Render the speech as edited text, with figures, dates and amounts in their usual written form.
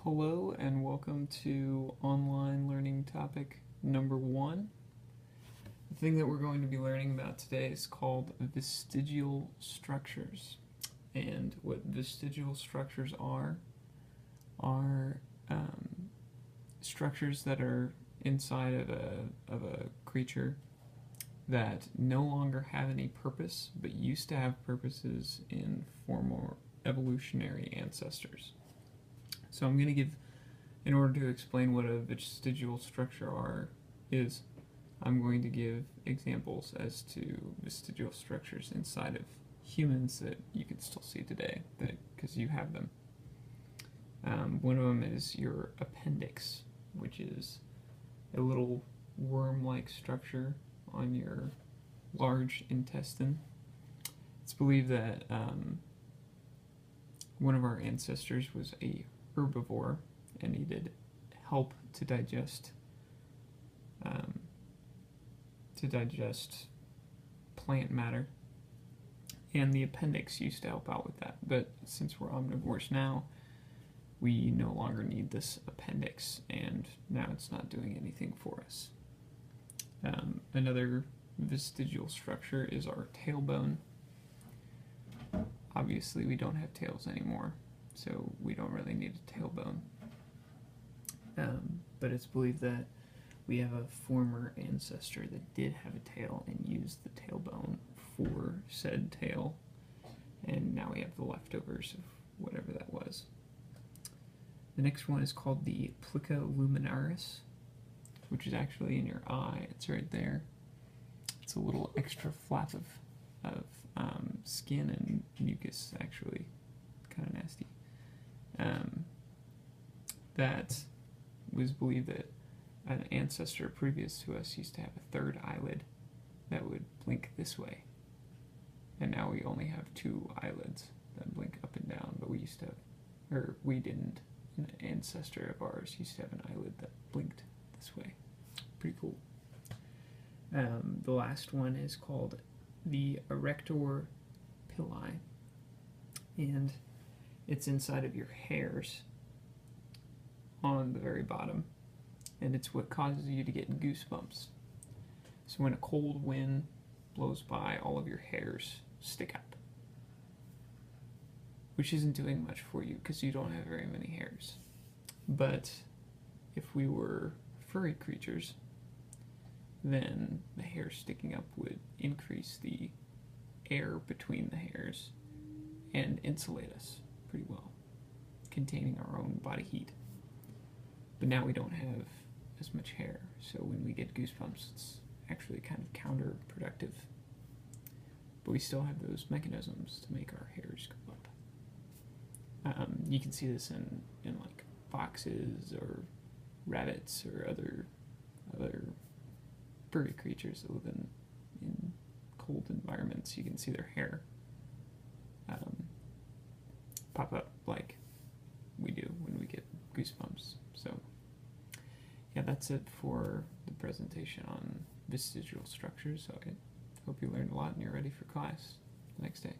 Hello and welcome to online learning topic number 1. The thing that we're going to be learning about today is called vestigial structures. And what vestigial structures are structures that are inside of a creature that no longer have any purpose but used to have purposes in former evolutionary ancestors. So I'm going to give, in order to explain what a vestigial structure is, I'm going to give examples as to vestigial structures inside of humans that you can still see today, because you have them. One of them is your appendix, which is a little worm-like structure on your large intestine. It's believed that one of our ancestors was a herbivore and needed help to digest plant matter, and the appendix used to help out with that. But since we're omnivores now, we no longer need this appendix, and now it's not doing anything for us. Another vestigial structure is our tailbone. Obviously we don't have tails anymore, so we don't really need a tailbone. But it's believed that we have a former ancestor that did have a tail and used the tailbone for said tail, and now we have the leftovers of whatever that was. The next one is called the plica luminaris, which is actually in your eye. It's right there. It's a little extra flap of skin and mucus, actually. Kind of nasty. That was believed that an ancestor previous to us used to have a third eyelid that would blink this way. And now we only have two eyelids that blink up and down, but we used to have, or we didn't. An ancestor of ours used to have an eyelid that blinked this way. Pretty cool. The last one is called the erector pili, and it's inside of your hairs on the very bottom, and it's what causes you to get goosebumps. So when a cold wind blows by, all of your hairs stick up, which isn't doing much for you because you don't have very many hairs. But if we were furry creatures, then the hair sticking up would increase the air between the hairs and insulate us pretty well, containing our own body heat. But now we don't have as much hair, so when we get goosebumps, it's actually kind of counterproductive. But we still have those mechanisms to make our hairs go up. You can see this in like foxes or rabbits or other furry creatures that live in cold environments. You can see their hair pop up like we do when we get goosebumps. So yeah, that's it for the presentation on vestigial structures. So I hope you learned a lot and you're ready for class the next day.